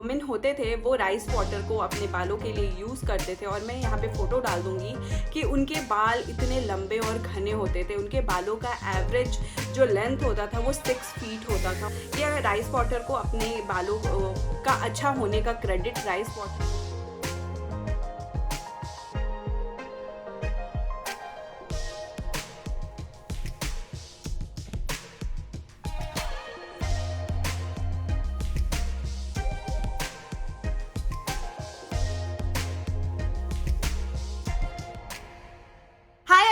Women होते थे वो राइस वाटर को अपने बालों के लिए यूज़ करते थे और मैं यहाँ पे फ़ोटो डाल दूँगी कि उनके बाल इतने लंबे और घने होते थे। उनके बालों का एवरेज जो लेंथ होता था वो 6 फीट होता था। यह राइस वाटर को अपने बालों का अच्छा होने का credit rice water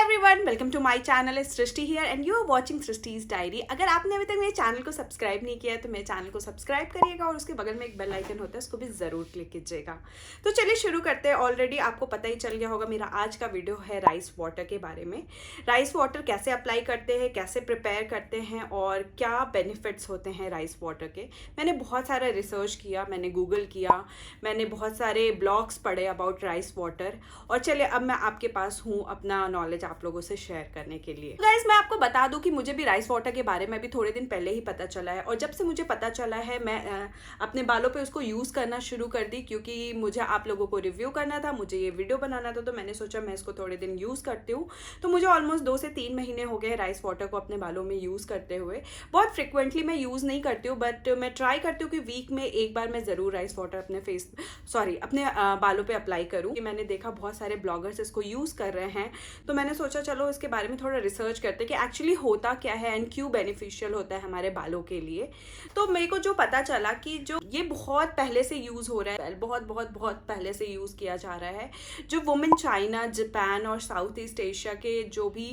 everyone, welcome to my channel. Srishti here and you are watching Srishti's diary. अगर आपने अभी तक मेरे चैनल को सब्सक्राइब नहीं किया है तो मेरे चैनल को सब्सक्राइब करिएगा और उसके बगल में एक बेल आइकन होता है, उसको भी ज़रूर क्लिक कीजिएगा। तो चलिए शुरू करते हैं। ऑलरेडी आपको पता ही चल गया होगा, मेरा आज का वीडियो है राइस वाटर के बारे में। राइस वाटर कैसे अप्लाई करते हैं, कैसे प्रिपेयर करते हैं और क्या बेनिफिट्स होते हैं राइस वाटर के। मैंने बहुत सारा रिसर्च किया, मैंने गूगल किया, मैंने बहुत सारे ब्लॉग्स पढ़े अबाउट राइस वाटर और चलिए अब मैं आपके पास हूँ अपना नॉलेज आप लोगों से शेयर करने के लिए। गाइस, मैं आपको बता दूं कि मुझे भी राइस वाटर के बारे में भी थोड़े दिन पहले ही पता चला है और जब से मुझे पता चला है मैं अपने बालों पे उसको यूज़ करना शुरू कर दी, क्योंकि मुझे आप लोगों को रिव्यू करना था, मुझे ये वीडियो बनाना था, तो मैंने सोचा मैं इसको थोड़े दिन यूज़ करती हूँ। तो मुझे ऑलमोस्ट 2 से 3 महीने हो गए राइस वाटर को अपने बालों में यूज़ करते हुए। बहुत फ्रिक्वेंटली मैं यूज़ नहीं करती हूँ, बट मैं ट्राई करती हूँ कि वीक में एक बार मैं ज़रूर राइस वाटर अपने बालों पर अप्लाई करूँ। मैंने देखा बहुत सारे ब्लॉगर्स इसको यूज़ कर रहे हैं, तो मैंने सोचा चलो इसके बारे में थोड़ा रिसर्च करते कि एक्चुअली होता क्या है एंड क्यों बेनिफिशियल होता है हमारे बालों के लिए। तो मेरे को जो पता चला कि जो ये बहुत पहले से यूज़ हो रहा है, बहुत बहुत बहुत पहले से यूज़ किया जा रहा है। जो वुमेन चाइना, जापान और साउथ ईस्ट एशिया के जो भी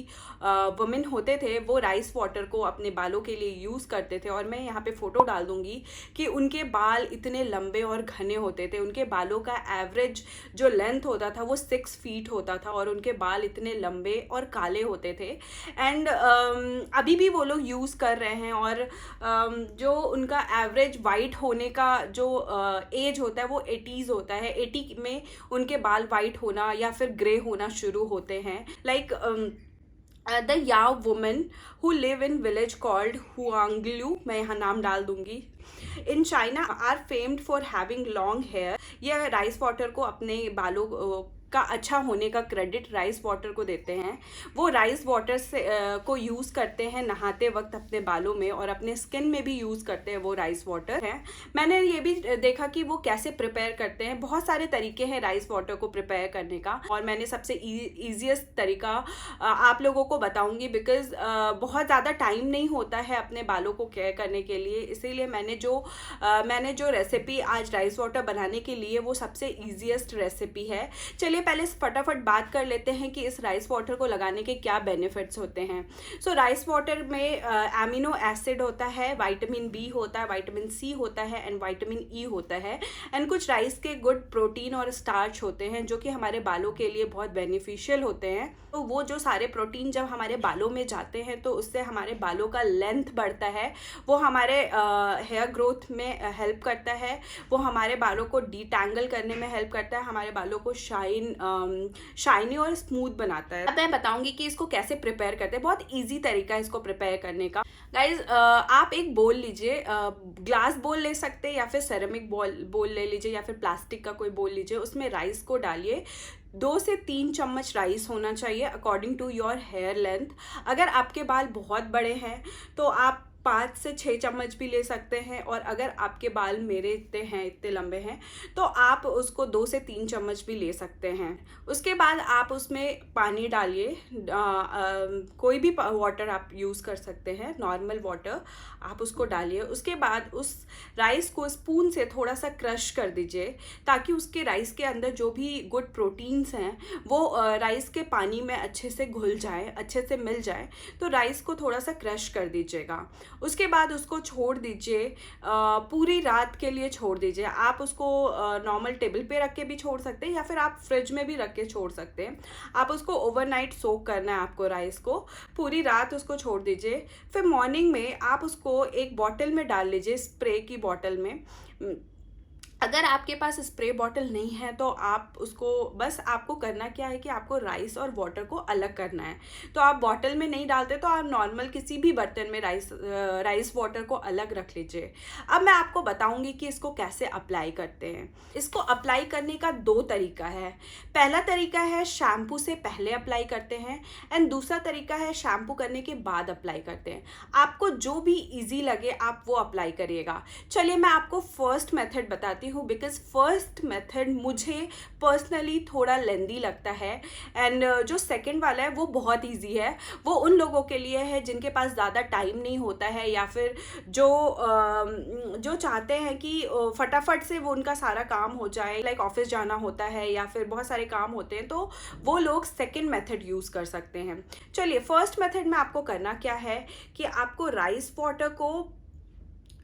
वुमेन होते थे वो राइस वाटर को अपने बालों के लिए यूज़ करते थे और मैं यहाँ पे फ़ोटो डाल दूँगी कि उनके बाल इतने लंबे और घने होते थे। उनके बालों का एवरेज जो लेंथ होता था वो 6 फीट होता था और उनके बाल इतने लंबे और काले होते थे। एंड अभी भी वो लोग यूज़ कर रहे हैं और जो उनका एवरेज वाइट होने का जो एज होता है वो 80s होता है। 80 में उनके बाल वाइट होना या फिर ग्रे होना शुरू होते हैं। Like the Yao women who live in village called Huangluo, मैं यहाँ नाम डाल दूंगी, in China are famed for having long hair. यह राइस वाटर को अपने बालों का अच्छा होने का क्रेडिट राइस वाटर को देते हैं। वो राइस वाटर से को यूज़ करते हैं नहाते वक्त अपने बालों में और अपने स्किन में भी यूज़ करते हैं वो राइस वाटर है। मैंने ये भी देखा कि वो कैसे प्रिपेयर करते हैं। बहुत सारे तरीके हैं राइस वाटर को प्रिपेयर करने का और मैंने सबसे ईजीएस्ट तरीका आप लोगों को बताऊंगी, बिकॉज बहुत ज़्यादा टाइम नहीं होता है अपने बालों को केयर करने के लिए। इसीलिए मैंने जो रेसिपी आज राइस वाटर बनाने के लिए वो सबसे ईजीएस्ट रेसिपी है। चलिए पहले फटाफट बात कर लेते हैं कि इस राइस वाटर को लगाने के क्या बेनिफिट्स होते हैं। सो राइस वाटर में एमिनो एसिड होता है, विटामिन बी होता है, विटामिन सी होता है एंड विटामिन ई होता है एंड कुछ राइस के गुड प्रोटीन और स्टार्च होते हैं जो कि हमारे बालों के लिए बहुत बेनिफिशियल होते हैं। तो वो जो सारे प्रोटीन जब हमारे बालों में जाते हैं तो उससे हमारे बालों का लेंथ बढ़ता है, वो हमारे हेयर ग्रोथ में हेल्प करता है, वो हमारे बालों को डिटैंगल करने में हेल्प करता है, हमारे बालों को शाइनी और स्मूथ बनाता है। अब मैं बताऊंगी कि इसको कैसे प्रिपेयर करते हैं। बहुत इजी तरीका है इसको प्रिपेयर करने का। गाइज, आप एक बोल लीजिए, ग्लास बोल ले सकते हैं या फिर सेरेमिक बोल ले लीजिए या फिर प्लास्टिक का कोई बोल लीजिए। उसमें राइस को डालिए। 2 से 3 चम्मच राइस होना चाहिए according to your hair length. अगर आपके बाल बहुत बड़े हैं तो आप 5 से 6 चम्मच भी ले सकते हैं और अगर आपके बाल मेरे इतने लंबे हैं तो आप उसको 2 से 3 चम्मच भी ले सकते हैं। उसके बाद आप उसमें पानी डालिए, कोई भी वाटर आप यूज़ कर सकते हैं, नॉर्मल वाटर आप उसको डालिए। उसके बाद उस राइस को स्पून से थोड़ा सा क्रश कर दीजिए ताकि उसके राइस के अंदर जो भी गुड प्रोटीन्स हैं वो राइस के पानी में अच्छे से घुल जाए, अच्छे से मिल जाए। तो राइस को थोड़ा सा क्रश कर दीजिएगा। उसके बाद उसको छोड़ दीजिए, पूरी रात के लिए छोड़ दीजिए। आप उसको नॉर्मल टेबल पे रख के भी छोड़ सकते हैं या फिर आप फ्रिज में भी रख के छोड़ सकते हैं। आप उसको ओवरनाइट सोक करना है आपको, राइस को पूरी रात उसको छोड़ दीजिए। फिर मॉर्निंग में आप उसको एक बॉटल में डाल लीजिए, स्प्रे की बॉटल में। अगर आपके पास स्प्रे बॉटल नहीं है तो आप उसको, बस आपको करना क्या है कि आपको राइस और वाटर को अलग करना है। तो आप बॉटल में नहीं डालते तो आप नॉर्मल किसी भी बर्तन में राइस वाटर को अलग रख लीजिए। अब मैं आपको बताऊंगी कि इसको कैसे अप्लाई करते हैं। इसको अप्लाई करने का 2 तरीका है। पहला तरीका है शैम्पू से पहले अप्लाई करते हैं, एंड दूसरा तरीका है शैम्पू करने के बाद अप्लाई करते हैं। आपको जो भी ईजी लगे आप वो अप्लाई करिएगा। चलिए मैं आपको फर्स्ट मेथड बताती हूँ, बिकॉज फर्स्ट मेथड मुझे पर्सनली थोड़ा लेंदी लगता है, एंड जो सेकंड वाला है वो बहुत इजी है। वो उन लोगों के लिए है जिनके पास ज़्यादा टाइम नहीं होता है, या फिर जो चाहते हैं कि फटाफट से वो उनका सारा काम हो जाए, लाइक ऑफिस जाना होता है या फिर बहुत सारे काम होते हैं, तो वो लोग सेकंड मेथड यूज़ कर सकते हैं। चलिए फर्स्ट मेथड में आपको करना क्या है कि आपको राइस वाटर को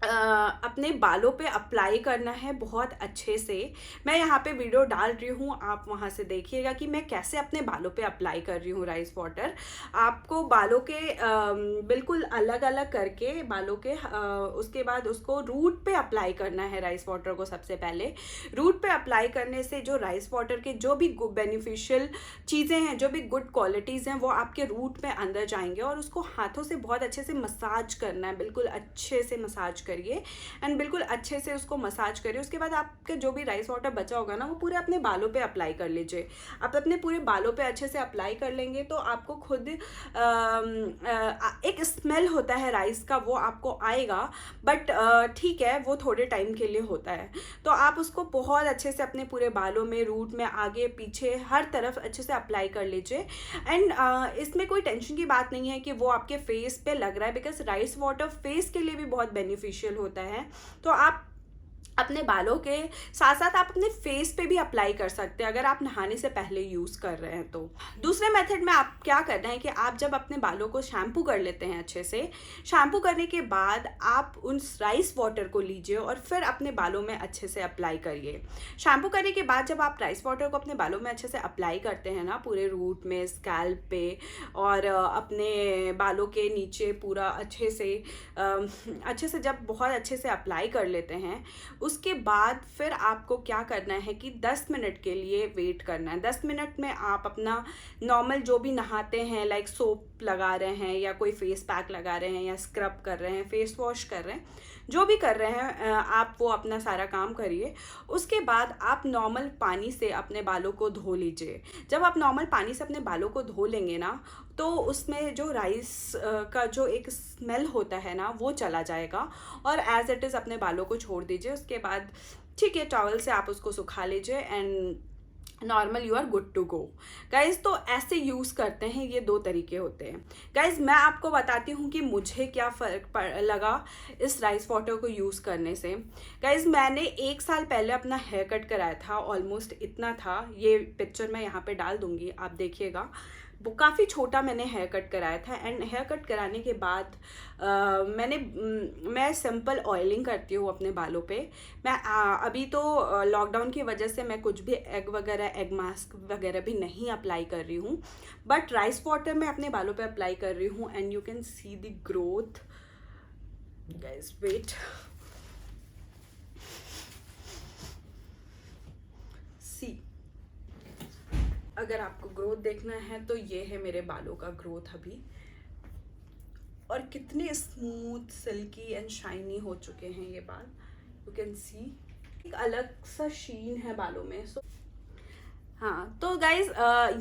अपने बालों पे अप्लाई करना है बहुत अच्छे से। मैं यहाँ पे वीडियो डाल रही हूँ, आप वहाँ से देखिएगा कि मैं कैसे अपने बालों पे अप्लाई कर रही हूँ राइस वाटर। आपको बालों के बिल्कुल अलग अलग करके बालों के उसके बाद उसको रूट पे अप्लाई करना है राइस वाटर को। सबसे पहले रूट पे अप्लाई करने से जो राइस वाटर के जो भी बेनिफिशियल चीज़ें हैं, जो भी गुड क्वालिटीज़ हैं, वो आपके रूट में अंदर जाएंगे। और उसको हाथों से बहुत अच्छे से मसाज करना है, बिल्कुल अच्छे से मसाज करिए, एंड बिल्कुल अच्छे से उसको मसाज करिए। उसके बाद आपके जो भी राइस वाटर बचा होगा ना, वो पूरे अपने बालों पे अप्लाई कर लीजिए। आप अपने पूरे बालों पे अच्छे से अप्लाई कर लेंगे तो आपको खुद एक स्मेल होता है राइस का, वो आपको आएगा, बट ठीक है, वो थोड़े टाइम के लिए होता है। तो आप उसको बहुत अच्छे से अपने पूरे बालों में, रूट में, आगे पीछे, हर तरफ अच्छे से अप्लाई कर लीजिए। एंड इसमें कोई टेंशन की बात नहीं है कि वो आपके फेस पे लग रहा है, बिकॉज राइस वाटर फेस के लिए भी बहुत बेनिफिशियल होता है। तो आप अपने बालों के साथ साथ आप अपने फेस पे भी अप्लाई कर सकते हैं अगर आप नहाने से पहले यूज़ कर रहे हैं तो। दूसरे मेथड में आप क्या करना है कि आप जब अपने बालों को शैम्पू कर लेते हैं अच्छे से, शैम्पू करने के बाद आप उन राइस वाटर को लीजिए और फिर अपने बालों में अच्छे से अप्लाई करिए। शैम्पू करने के बाद जब आप राइस वाटर को अपने बालों में अच्छे से अप्लाई करते हैं ना, पूरे रूट में, स्कैल्प पे और अपने बालों के नीचे पूरा अच्छे से जब बहुत अच्छे से अप्लाई कर लेते हैं, उसके बाद फिर आपको क्या करना है कि 10 मिनट के लिए वेट करना है। 10 मिनट में आप अपना नॉर्मल जो भी नहाते हैं, लाइक सोप लगा रहे हैं या कोई फेस पैक लगा रहे हैं या स्क्रब कर रहे हैं, फेस वॉश कर रहे हैं, जो भी कर रहे हैं आप वो अपना सारा काम करिए। उसके बाद आप नॉर्मल पानी से अपने बालों को धो लीजिए। जब आप नॉर्मल पानी से अपने बालों को धो लेंगे ना, तो उसमें जो राइस का जो एक स्मेल होता है ना, वो चला जाएगा और एज इट इज़ अपने बालों को छोड़ दीजिए। उसके बाद ठीक है, टॉवल से आप उसको सुखा लीजिए and normal you are good to go guys. तो ऐसे यूज़ करते हैं, ये 2 तरीके होते हैं गाइज। मैं आपको बताती हूँ कि मुझे क्या फ़र्क लगा इस राइस वाटर को यूज़ करने से। गाइज मैंने 1 साल पहले अपना हेयर कट कराया था, ऑलमोस्ट इतना था, ये पिक्चर मैं यहाँ पे डाल दूँगी, आप देखिएगा। वो काफ़ी छोटा मैंने हेयर कट कराया था, एंड हेयर कट कराने के बाद मैं सिंपल ऑयलिंग करती हूँ अपने बालों पे। मैं अभी तो लॉकडाउन की वजह से मैं कुछ भी एग मास्क वगैरह भी नहीं अप्लाई कर रही हूँ, बट राइस वाटर मैं अपने बालों पे अप्लाई कर रही हूँ, and you can see the growth guys. Wait, see, अगर आपको ग्रोथ देखना है तो ये है मेरे बालों का ग्रोथ अभी, और कितने स्मूथ, सिल्की एंड शाइनी हो चुके हैं ये बाल। यू कैन सी एक अलग सा शीन है बालों में। सो हाँ, तो गाइज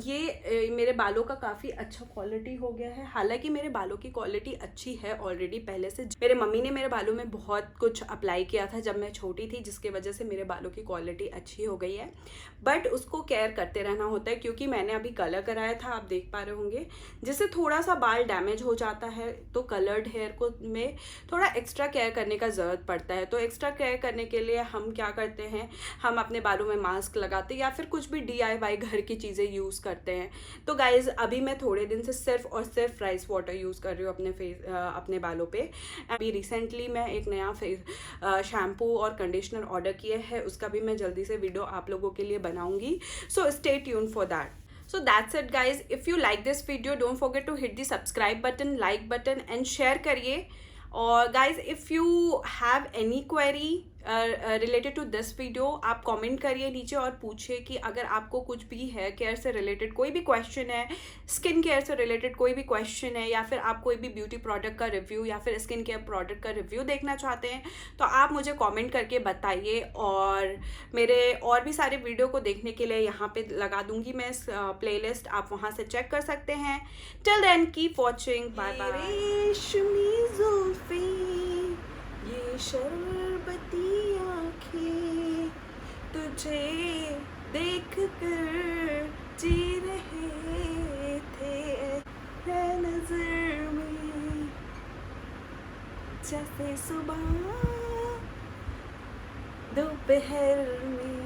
ये मेरे बालों का काफ़ी अच्छा क्वालिटी हो गया है। हालांकि मेरे बालों की क्वालिटी अच्छी है ऑलरेडी पहले से। मेरे मम्मी ने मेरे बालों में बहुत कुछ अप्लाई किया था जब मैं छोटी थी, जिसके वजह से मेरे बालों की क्वालिटी अच्छी हो गई है, बट उसको केयर करते रहना होता है। क्योंकि मैंने अभी कलर कराया था, आप देख पा रहे होंगे, जिससे थोड़ा सा बाल डैमेज हो जाता है, तो कलर्ड हेयर को में थोड़ा एक्स्ट्रा केयर करने का ज़रूरत पड़ता है। तो एक्स्ट्रा केयर करने के लिए हम क्या करते हैं, हम अपने बालों में मास्क लगाते या फिर कुछ भी DIY घर की चीज़ें यूज़ करते हैं। तो गाइज़ अभी मैं थोड़े दिन से सिर्फ और सिर्फ राइस वाटर यूज़ कर रही हूँ अपने बालों पे। अभी रिसेंटली मैं एक नया शैम्पू और कंडीशनर ऑर्डर किया है, उसका भी मैं जल्दी से वीडियो आप लोगों के लिए बनाऊंगी, so stay tune for that. So that's it guys. If you like this video, don't forget to hit the subscribe button, like button and share करिए। और guys if you have any query related to this video आप comment करिए नीचे और पूछिए कि अगर आपको कुछ भी हेयर केयर से रिलेटेड कोई भी क्वेश्चन है, स्किन केयर से रिलेटेड कोई भी क्वेश्चन है, या फिर आप कोई भी ब्यूटी प्रोडक्ट का रिव्यू या फिर स्किन केयर प्रोडक्ट का रिव्यू देखना चाहते हैं, तो आप मुझे कमेंट करके बताइए। और मेरे और भी सारे वीडियो को देखने के लिए यहाँ पे लगा दूंगी मैं प्लेलिस्ट, आप वहाँ से चेक कर सकते हैं। Till then keep watching, bye bye. रेशमी जुल्फी, ये शरबती आँखें, तुझे देख कर जी रहे थे है नजर में, जैसे सुबह दोपहर में।